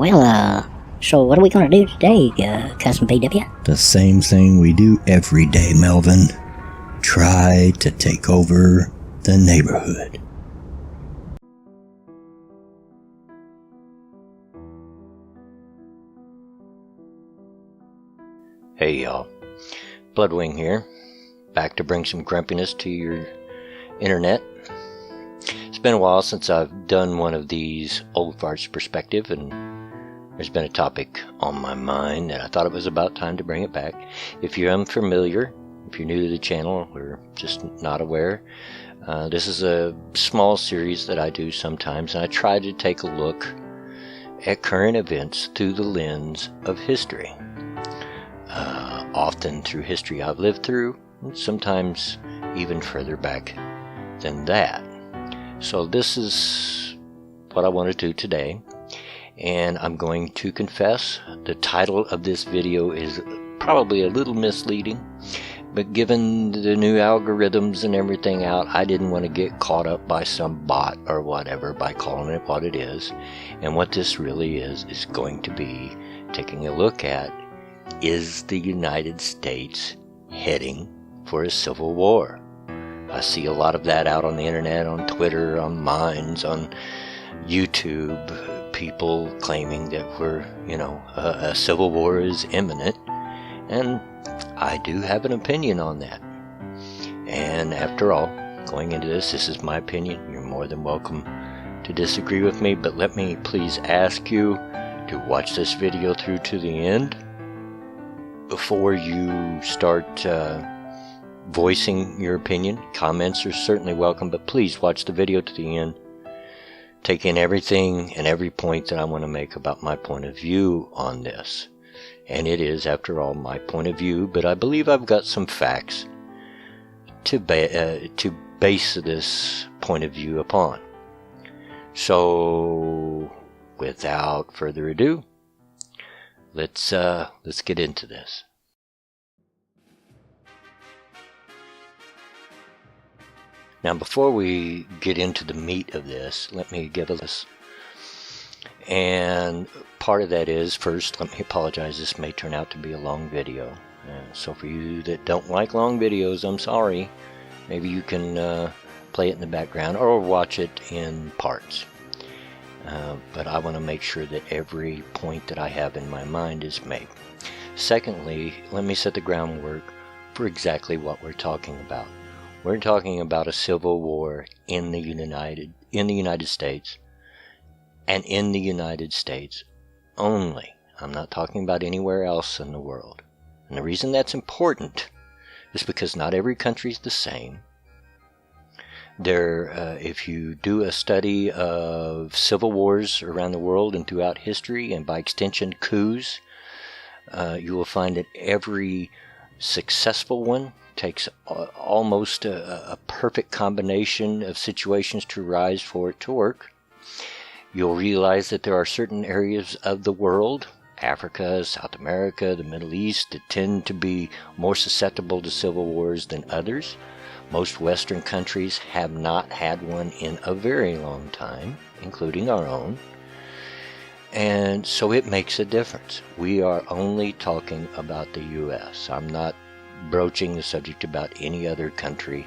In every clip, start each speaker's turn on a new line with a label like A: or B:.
A: So what are we gonna do today, Cousin PW?
B: The same thing we do every day, Melvin. Try to take over the neighborhood.
C: Hey y'all, Bloodwing here, back to bring some grumpiness to your internet. It's been a while since I've done one of these Old Farts Perspective, and there's been a topic on my mind that I thought it was about time to bring it back. If you're unfamiliar, if you're new to the channel or just not aware, this is a small series that I do sometimes, and I try to take a look at current events through the lens of history. Often through history I've lived through, and sometimes even further back than that. So this is what I want to do today, and I'm going to confess the title of this video is probably a little misleading, but given the new algorithms and everything out, I didn't want to get caught up by some bot or whatever by calling it what it is. And what this really is going to be taking a look at, is the United States heading for a civil war? I see a lot of that out on the internet, on Twitter, on Minds, on YouTube, people claiming that a civil war is imminent, and I do have an opinion on that. And after all, going into this is my opinion. You're more than welcome to disagree with me, but let me please ask you to watch this video through to the end before you start voicing your opinion. Comments are certainly welcome, but please watch the video to the end. Take in everything and every point that I want to make about my point of view on this. And it is, after all, my point of view, but I believe I've got some facts to base this point of view upon. So, without further ado, let's get into this. Now, before we get into the meat of this, let me give a list. And part of that is, first, let me apologize. This may turn out to be a long video. So for you that don't like long videos, I'm sorry. Maybe you can play it in the background or watch it in parts. But I want to make sure that every point that I have in my mind is made. Secondly, let me set the groundwork for exactly what we're talking about. We're talking about a civil war in the United States, and in the United States only. I'm not talking about anywhere else in the world. And the reason that's important is because not every country is the same. If you do a study of civil wars around the world and throughout history, and by extension coups, you will find that every successful one takes almost a perfect combination of situations to rise for it to work. You'll realize that there are certain areas of the world, Africa, South America, the Middle East, that tend to be more susceptible to civil wars than others. Most Western countries have not had one in a very long time, including our own. And so it makes a difference. We are only talking about the U.S. I'm not broaching the subject about any other country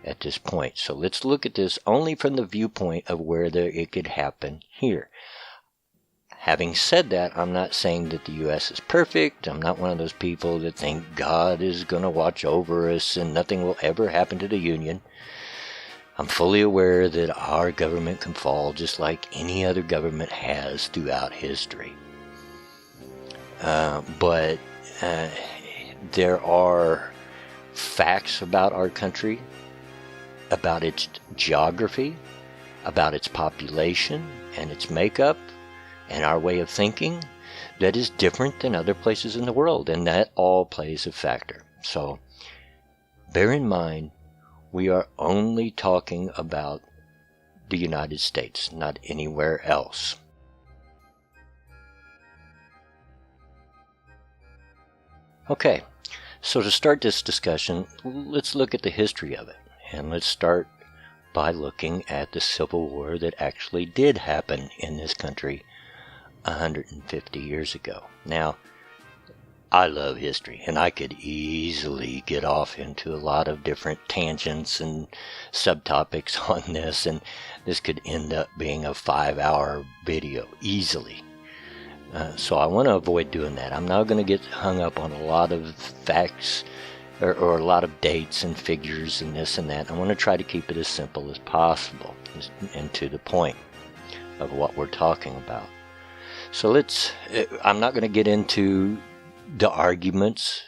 C: at this point. So let's look at this only from the viewpoint of where it could happen here. Having said that, I'm not saying that the U.S. is perfect. I'm not one of those people that think God is going to watch over us and nothing will ever happen to the Union. I'm fully aware that our government can fall just like any other government has throughout history. But there are facts about our country, about its geography, about its population and its makeup and our way of thinking that is different than other places in the world, and that all plays a factor. So bear in mind, we are only talking about the United States, not anywhere else. Okay, so to start this discussion, let's look at the history of it. And let's start by looking at the Civil War that actually did happen in this country 150 years ago. Now, I love history, and I could easily get off into a lot of different tangents and subtopics on this, and this could end up being a 5-hour video easily. So I want to avoid doing that. I'm not going to get hung up on a lot of facts or a lot of dates and figures and this and that. I want to try to keep it as simple as possible and to the point of what we're talking about. So I'm not going to get into the arguments,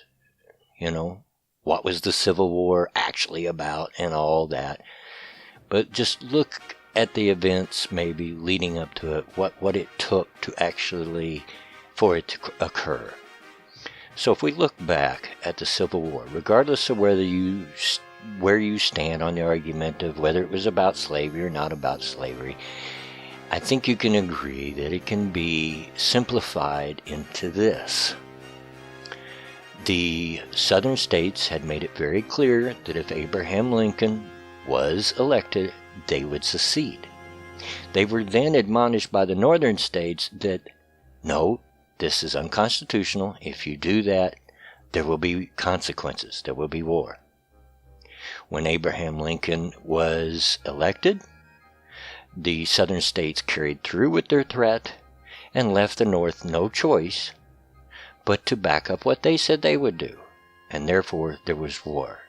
C: what was the Civil War actually about and all that. But just look at the events maybe leading up to it, what it took to actually for it to occur. So if we look back at the Civil War, regardless of where you stand on the argument of whether it was about slavery or not about slavery, I think you can agree that it can be simplified into this. The southern states had made it very clear that if Abraham Lincoln was elected, they would secede. They were then admonished by the northern states that, no, this is unconstitutional. If you do that, there will be consequences. There will be war. When Abraham Lincoln was elected, the southern states carried through with their threat and left the North no choice but to back up what they said they would do, and therefore there was war.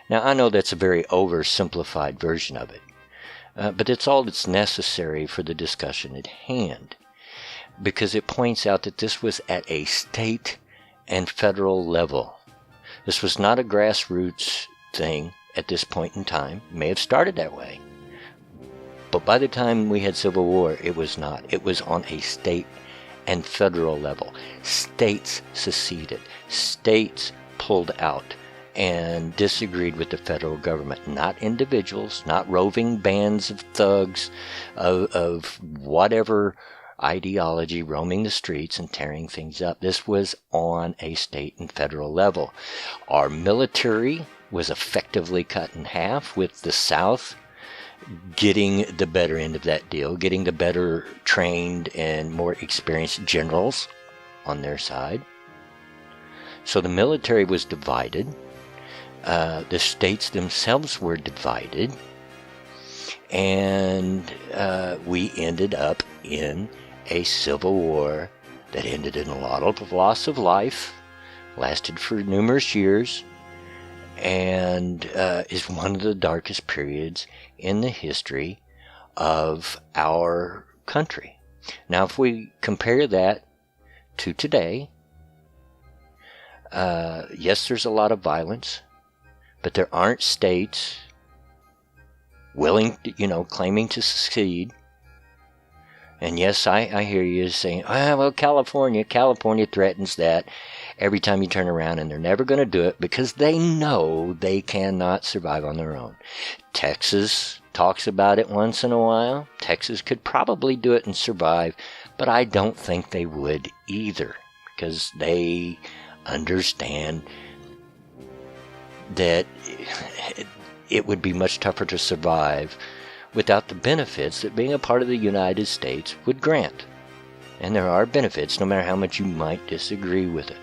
C: Now, I know that's a very oversimplified version of it, but it's all that's necessary for the discussion at hand, because it points out that this was at a state and federal level. This was not a grassroots thing at this point in time. It may have started that way, but by the time we had Civil War, it was not. It was on a state and federal level. States seceded. States pulled out and disagreed with the federal government. Not individuals, not roving bands of thugs of whatever ideology roaming the streets and tearing things up. This was on a state and federal level. Our military was effectively cut in half, with the South getting the better end of that deal, getting the better trained and more experienced generals on their side. So the military was divided. The states themselves were divided. And we ended up in a civil war that ended in a lot of loss of life, lasted for numerous years, and is one of the darkest periods in the history of our country. Now, if we compare that to today, yes, there's a lot of violence, but there aren't states willing, claiming to secede. And yes, I hear you saying, well, California threatens that every time you turn around, and they're never going to do it because they know they cannot survive on their own. Texas talks about it once in a while. Texas could probably do it and survive, but I don't think they would either, because they understand that it would be much tougher to survive without the benefits that being a part of the United States would grant. And there are benefits, no matter how much you might disagree with it.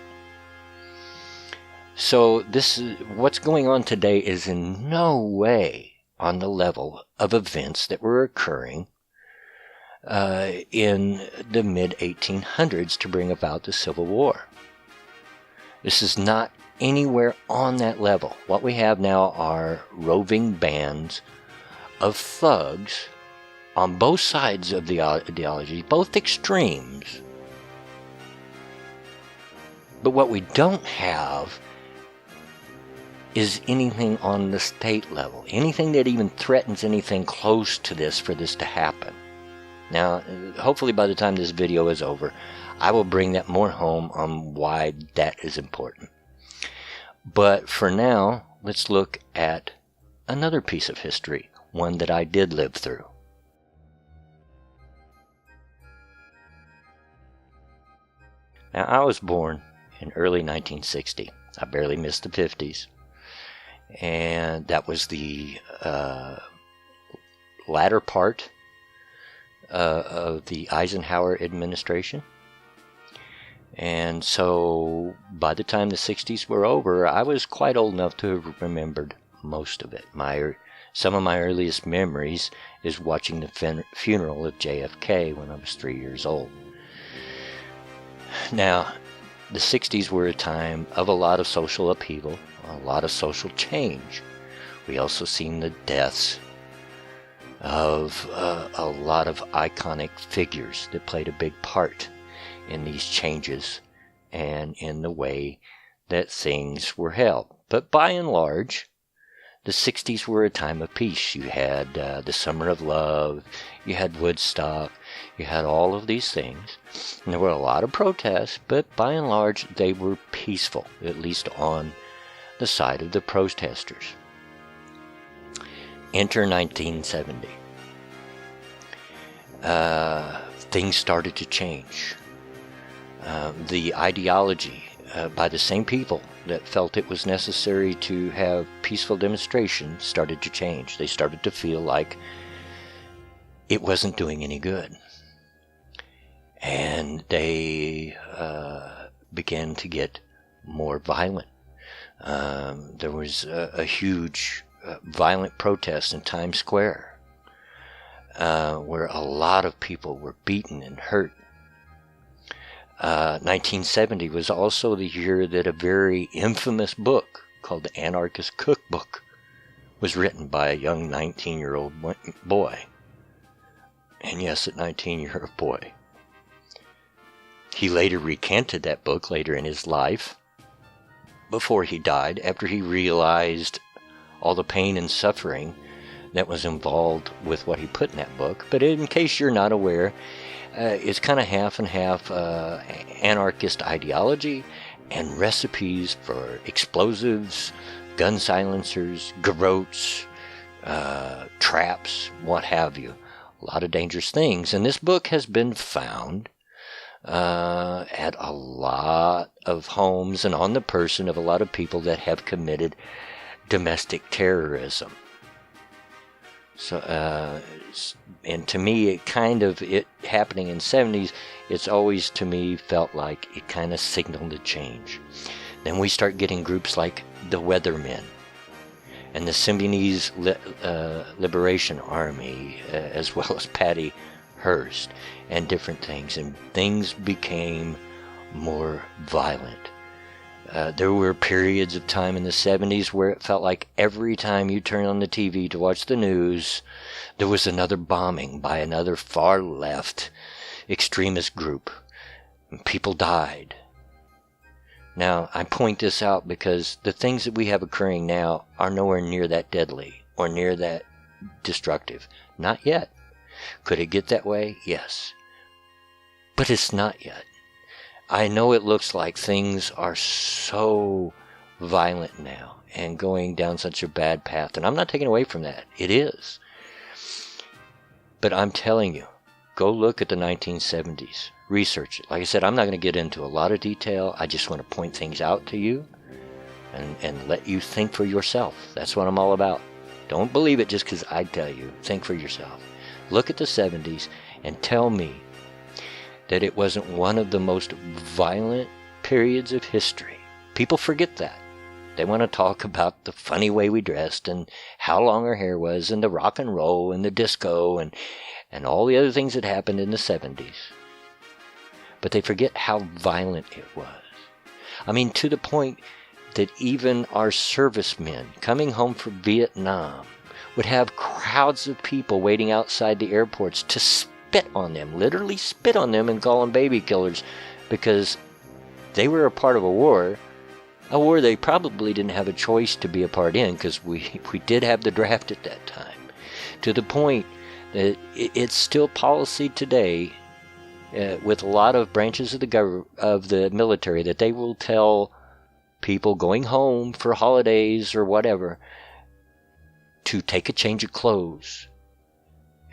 C: So what's going on today is in no way on the level of events that were occurring in the mid-1800s to bring about the Civil War. This is not anywhere on that level. What we have now are roving bands of thugs on both sides of the ideology, both extremes. But what we don't have is anything on the state level, anything that even threatens anything close to this for this to happen. Now, hopefully by the time this video is over, I will bring that more home on why that is important. But for now, let's look at another piece of history, one that I did live through. Now, I was born in early 1960. I barely missed the 50s. And that was the latter part of the Eisenhower administration. And so by the time the 60s were over, I was quite old enough to have remembered most of it. Some of my earliest memories is watching the funeral of JFK when I was 3 years old. Now, the 60s were a time of a lot of social upheaval, a lot of social change. We also seen the deaths of a lot of iconic figures that played a big part in these changes and in the way that things were held. But by and large, the 60s were a time of peace. You had the Summer of Love, you had Woodstock, you had all of these things. And there were a lot of protests, but by and large, they were peaceful, at least on the side of the protesters. Enter 1970. Things started to change. The ideology by the same people that felt it was necessary to have peaceful demonstrations started to change. They started to feel like it wasn't doing any good. And they began to get more violent. There was a huge violent protest in Times Square where a lot of people were beaten and hurt. 1970 was also the year that a very infamous book called The Anarchist Cookbook was written by a young 19-year-old boy. And yes, a 19-year-old boy. He later recanted that book later in his life, before he died, after he realized all the pain and suffering that was involved with what he put in that book. But in case you're not aware, it's kind of half and half anarchist ideology and recipes for explosives, gun silencers, garrotes, traps, what have you. A lot of dangerous things. And this book has been found at a lot of homes and on the person of a lot of people that have committed domestic terrorism. So, and to me, it happening in the 70s, it's always to me felt like it kind of signaled a change. Then we start getting groups like the Weathermen and the Symbionese Liberation Army, as well as Patty Hearst and different things, and things became more violent. There were periods of time in the 70s where it felt like every time you turned on the TV to watch the news, there was another bombing by another far left extremist group. And people died. Now, I point this out because the things that we have occurring now are nowhere near that deadly or near that destructive. Not yet. Could it get that way? Yes. But it's not yet. I know it looks like things are so violent now and going down such a bad path, and I'm not taking away from that. It is. But I'm telling you, go look at the 1970s. Research it. Like I said, I'm not going to get into a lot of detail. I just want to point things out to you and let you think for yourself. That's what I'm all about. Don't believe it just because I tell you. Think for yourself. Look at the 70s and tell me that it wasn't one of the most violent periods of history. People forget that. They want to talk about the funny way we dressed and how long our hair was and the rock and roll and the disco and all the other things that happened in the 70s. But they forget how violent it was. I mean, to the point that even our servicemen coming home from Vietnam would have crowds of people waiting outside the airports to spit on them, literally spit on them and call them baby killers because they were a part of a war they probably didn't have a choice to be a part in because we did have the draft at that time. To the point that it's still policy today with a lot of branches of the military that they will tell people going home for holidays or whatever to take a change of clothes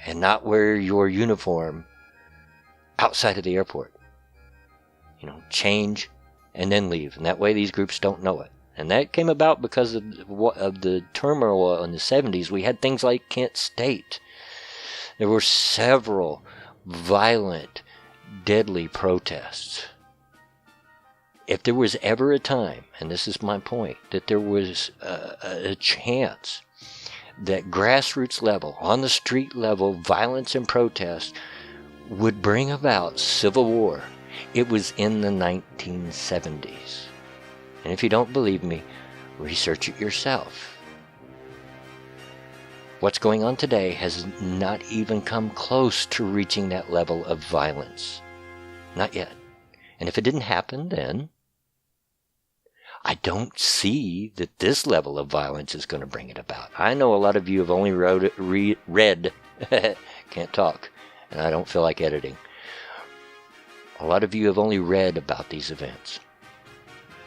C: and not wear your uniform outside of the airport. Change and then leave. And that way these groups don't know it. And that came about because of the turmoil in the 70s. We had things like Kent State. There were several violent, deadly protests. If there was ever a time, and this is my point, that there was a chance that grassroots level, on the street level, violence and protest would bring about civil war, it was in the 1970s. And if you don't believe me, research it yourself. What's going on today has not even come close to reaching that level of violence. Not yet. And if it didn't happen then, I don't see that this level of violence is going to bring it about. I know a lot of you have only read can't talk, and I don't feel like editing. A lot of you have only read about these events.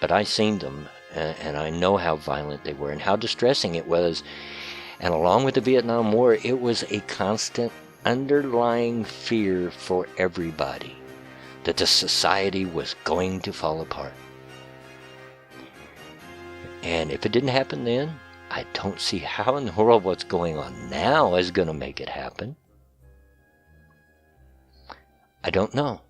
C: But I've seen them, and I know how violent they were and how distressing it was. And along with the Vietnam War, it was a constant underlying fear for everybody that the society was going to fall apart. And if it didn't happen then, I don't see how in the world what's going on now is going to make it happen. I don't know.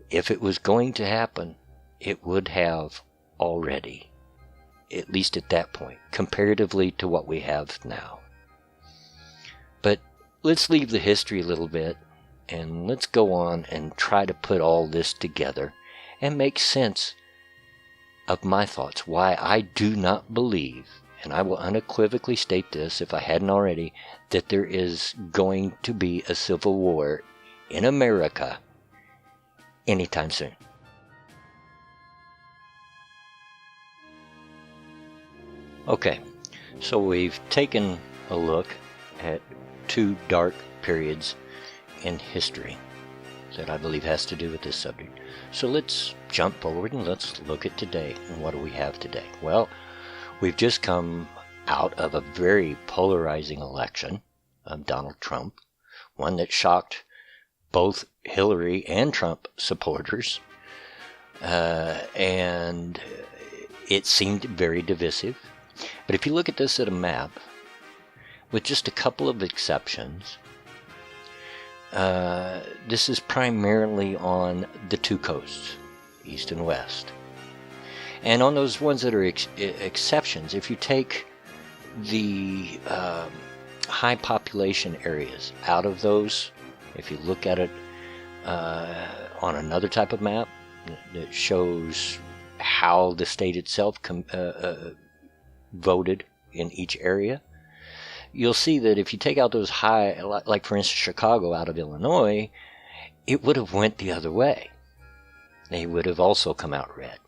C: If it was going to happen, it would have already, at least at that point, comparatively to what we have now. But let's leave the history a little bit, and let's go on and try to put all this together and make sense of my thoughts, why I do not believe, and I will unequivocally state this if I hadn't already, that there is going to be a civil war in America anytime soon. Okay, so we've taken a look at two dark periods in history that I believe has to do with this subject. So let's jump forward and let's look at today. And what do we have today? Well, we've just come out of a very polarizing election of Donald Trump, one that shocked both Hillary and Trump supporters, and it seemed very divisive. But if you look at this at a map, with just a couple of exceptions, this is primarily on the two coasts, east and west. And on those ones that are exceptions, if you take the high population areas out of those, if you look at it on another type of map that shows how the state itself voted in each area, you'll see that if you take out those high, like for instance Chicago out of Illinois, it would have went the other way. They would have also come out red.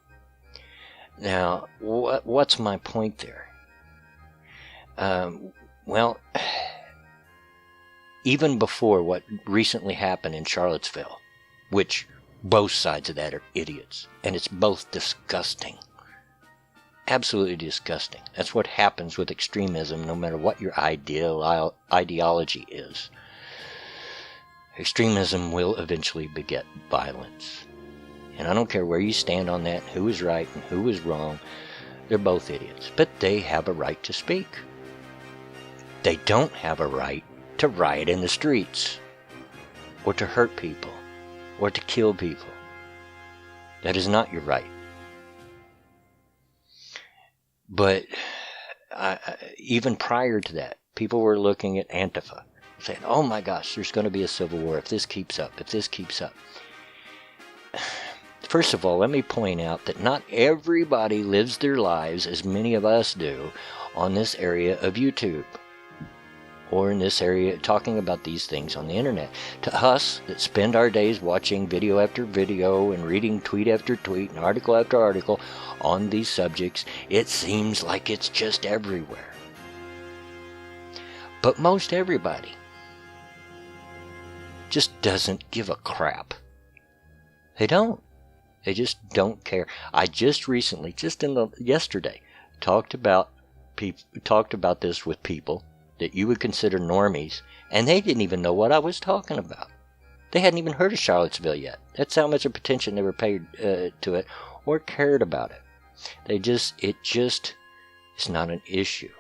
C: Now, what's my point there? Well, even before what recently happened in Charlottesville, which both sides of that are idiots, and it's both disgusting. Absolutely disgusting. That's what happens with extremism, no matter what your ideology is. Extremism will eventually beget violence. And I don't care where you stand on that, who is right and who is wrong. They're both idiots. But they have a right to speak. They don't have a right to riot in the streets, or to hurt people, or to kill people. That is not your right. But even prior to that, people were looking at Antifa, saying, oh my gosh, there's going to be a civil war if this keeps up, if this keeps up. First of all, let me point out that not everybody lives their lives as many of us do on this area of YouTube, or in this area talking about these things on the internet. To us that spend our days watching video after video and reading tweet after tweet and article after article on these subjects, it seems like it's just everywhere. But most everybody just doesn't give a crap. They don't. They just don't care. I just recently, yesterday, talked about this with people that you would consider normies, and they didn't even know what I was talking about. They hadn't even heard of Charlottesville yet. That's how much of attention they were paid to it or cared about it. It's not an issue.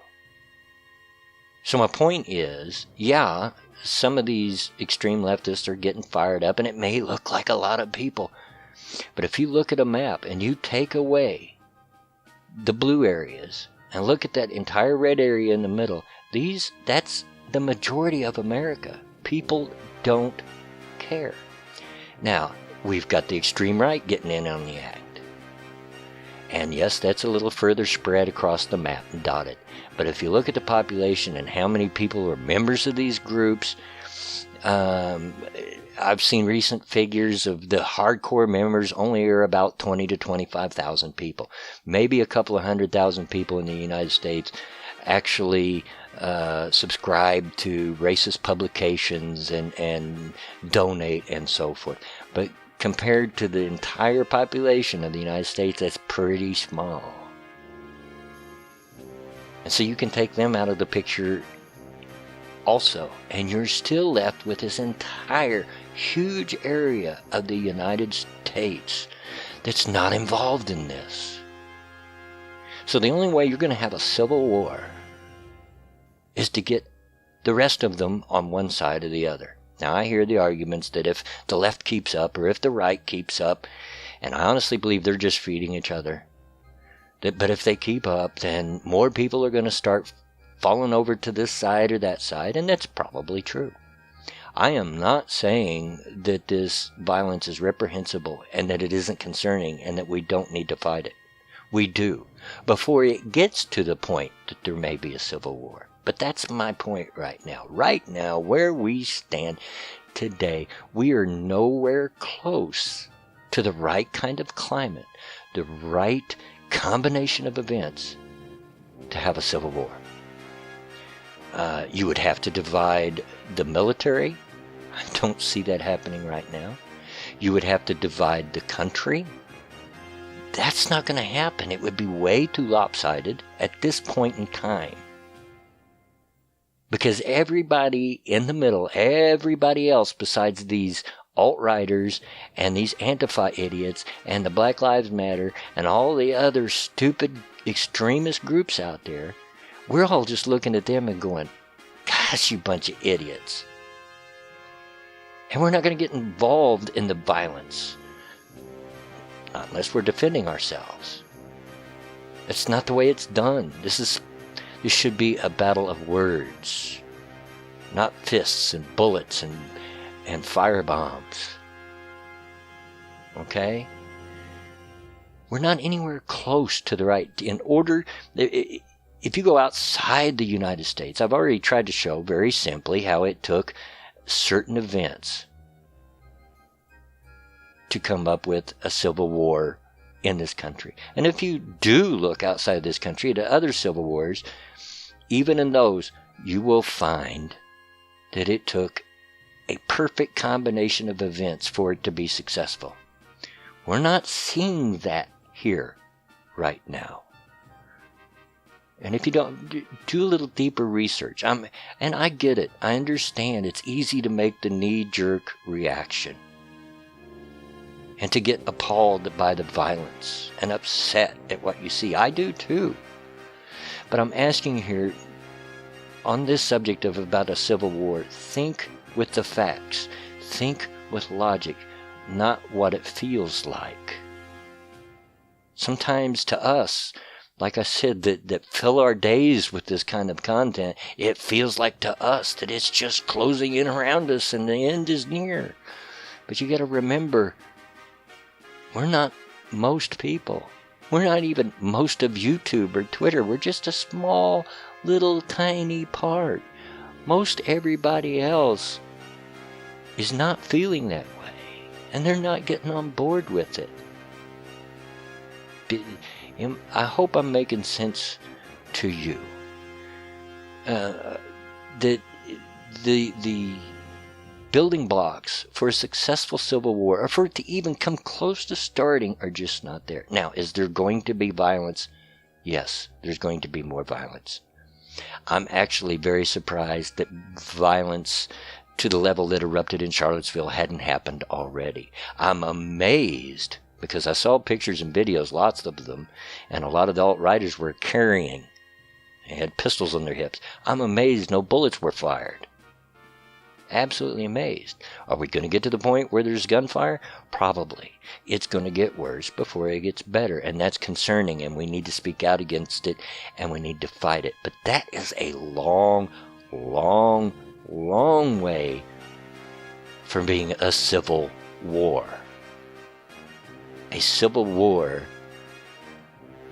C: So my point is, yeah, some of these extreme leftists are getting fired up, and it may look like a lot of people. But if you look at a map and you take away the blue areas and look at that entire red area in the middle, that's the majority of America. People don't care. Now, we've got the extreme right getting in on the act. And yes, that's a little further spread across the map and dotted. But if you look at the population and how many people are members of these groups, I've seen recent figures of the hardcore members only are about 20 to 25,000 people. Maybe a couple of 100,000 people in the United States actually subscribe to racist publications and donate and so forth. But compared to the entire population of the United States, that's pretty small. And so you can take them out of the picture also, and you're still left with this entire huge area of the United States that's not involved in this. So the only way you're going to have a civil war is to get the rest of them on one side or the other. Now, I hear the arguments that if the left keeps up or if the right keeps up, and I honestly believe they're just feeding each other, but if they keep up, then more people are going to start falling over to this side or that side, and that's probably true. I am not saying that this violence is reprehensible and that it isn't concerning and that we don't need to fight it. We do, before it gets to the point that there may be a civil war. But that's my point right now. Right now, where we stand today, we are nowhere close to the right kind of climate, the right combination of events to have a civil war. You would have to divide the military. I don't see that happening right now. You would have to divide the country. That's not going to happen. It would be way too lopsided at this point in time. Because everybody in the middle, everybody else besides these alt-righters and these Antifa idiots and the Black Lives Matter and all the other stupid extremist groups out there, we're all just looking at them and going, gosh, you bunch of idiots. And we're not going to get involved in the violence unless we're defending ourselves. That's not the way it's done. This should be a battle of words, not fists and bullets and fire bombs. Okay? We're not anywhere close to the right. In order, if you go outside the United States, I've already tried to show very simply how it took certain events to come up with a civil war in this country. And if you do look outside this country to other civil wars, even in those, you will find that it took a perfect combination of events for it to be successful. We're not seeing that here right now. And if you don't do a little deeper research, and I get it, I understand it's easy to make the knee-jerk reaction and to get appalled by the violence and upset at what you see. I do too. But I'm asking here, on this subject of about a civil war, think with the facts. Think with logic, not what it feels like. Sometimes to us, like I said, that fill our days with this kind of content, it feels like to us that it's just closing in around us and the end is near. But you got to remember, we're not most people. We're not even most of YouTube or Twitter. We're just a small, little, tiny part. Most everybody else is not feeling that way, and they're not getting on board with it. I hope I'm making sense to you. That the building blocks for a successful civil war, or for it to even come close to starting, are just not there. Now, is there going to be violence? Yes, there's going to be more violence. I'm actually very surprised that violence to the level that erupted in Charlottesville hadn't happened already. I'm amazed, because I saw pictures and videos, lots of them, and a lot of the alt-righters were carrying They had pistols on their hips. I'm amazed no bullets were fired. Absolutely amazed. Are we going to get to the point where there's gunfire? Probably. It's going to get worse before it gets better, and that's concerning, and we need to speak out against it, and we need to fight it. But that is a long, long, long way from being a civil war. A civil war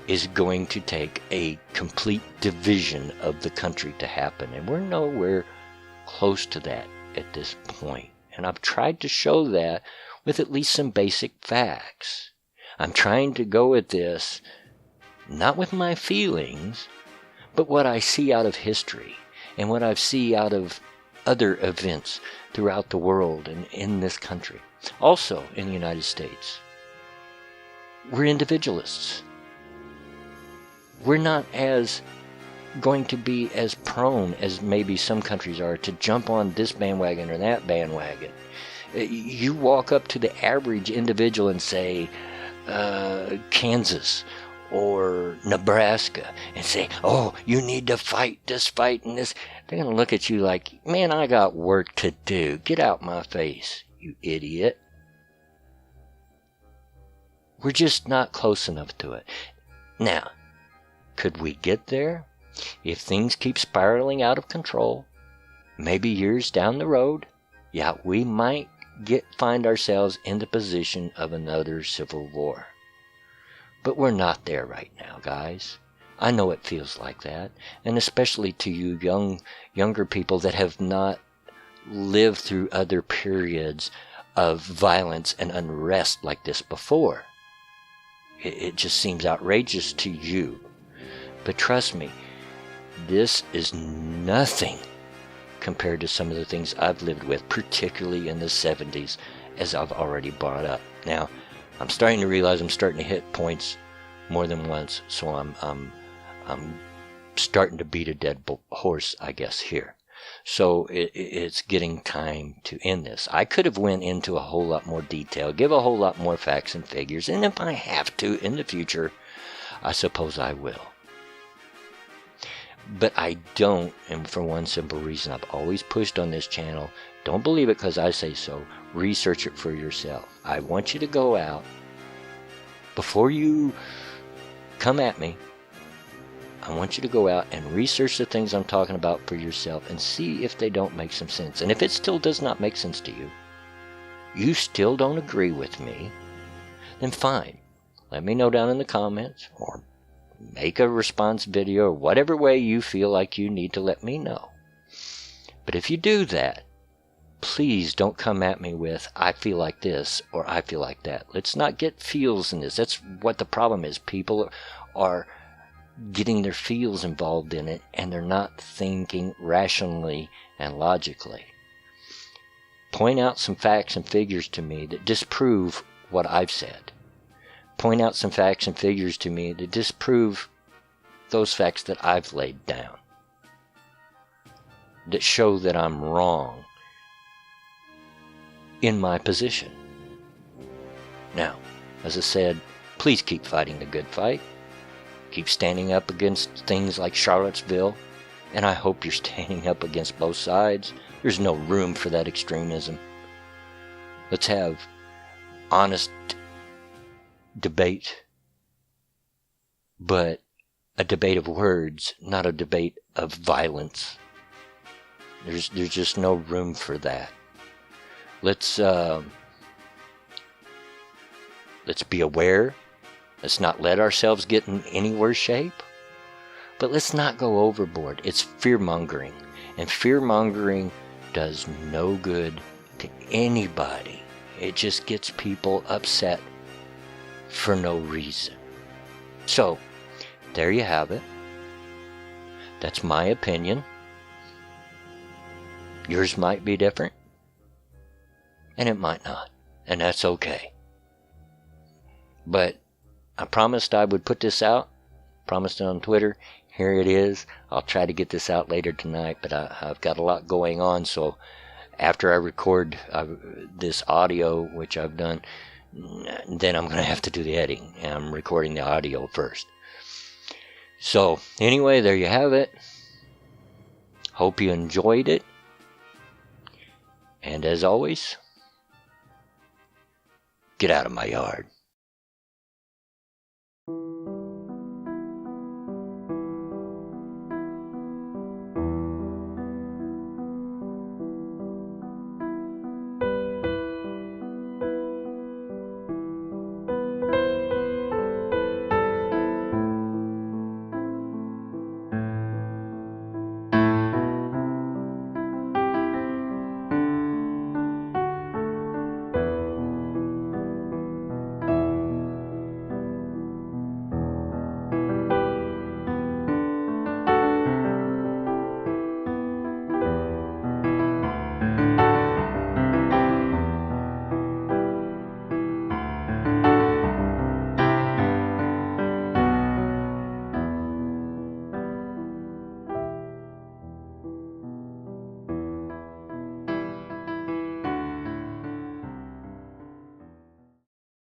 C: is going to take a complete division of the country to happen, and we're nowhere close to that at this point. And I've tried to show that with at least some basic facts. I'm trying to go at this not with my feelings, but what I see out of history and what I see out of other events throughout the world and in this country. Also in the United States. We're individualists. We're not as going to be as prone as maybe some countries are to jump on this bandwagon or that bandwagon. You walk up to the average individual and say, Kansas or Nebraska, and say, oh, you need to fight this fight and this. They're going to look at you like, man, I got work to do. Get out my face, you idiot. We're just not close enough to it. Now, could we get there? If things keep spiraling out of control, maybe years down the road, yeah, we might find ourselves in the position of another civil war. But we're not there right now, guys. I know it feels like that, and especially to you younger people that have not lived through other periods of violence and unrest like this before. It just seems outrageous to you. But trust me, this is nothing compared to some of the things I've lived with, particularly in the 70s, as I've already brought up. Now, I'm starting to realize I'm starting to hit points more than once, so I'm starting to beat a dead horse, I guess, here. So it's getting time to end this. I could have went into a whole lot more detail, give a whole lot more facts and figures, and if I have to in the future, I suppose I will. But I don't, and for one simple reason, I've always pushed on this channel, don't believe it because I say so, research it for yourself. I want you to go out, before you come at me, I want you to go out and research the things I'm talking about for yourself and see if they don't make some sense. And if it still does not make sense to you, you still don't agree with me, then fine. Let me know down in the comments, or make a response video, or whatever way you feel like you need to let me know. But if you do that, please don't come at me with, I feel like this, or I feel like that. Let's not get feels in this. That's what the problem is. People are getting their feels involved in it, and they're not thinking rationally and logically. Point out some facts and figures to me that disprove what I've said. Point out some facts and figures to me that disprove those facts that I've laid down, that show that I'm wrong in my position. Now, as I said, please keep fighting the good fight. Keep standing up against things like Charlottesville, and I hope you're standing up against both sides. There's no room for that extremism. Let's have honest debate, but a debate of words, not a debate of violence. There's just no room for that. Let's be aware. Let's not let ourselves get in any worse shape. But let's not go overboard. It's fear-mongering. And fear-mongering does no good to anybody. It just gets people upset for no reason. So, there you have it. That's my opinion. Yours might be different. And it might not. And that's okay. But I promised I would put this out. Promised it on Twitter. Here it is. I'll try to get this out later tonight, but I've got a lot going on. So after I record this audio, which I've done, then I'm going to have to do the editing. And I'm recording the audio first. So, anyway, there you have it. Hope you enjoyed it. And as always, get out of my yard.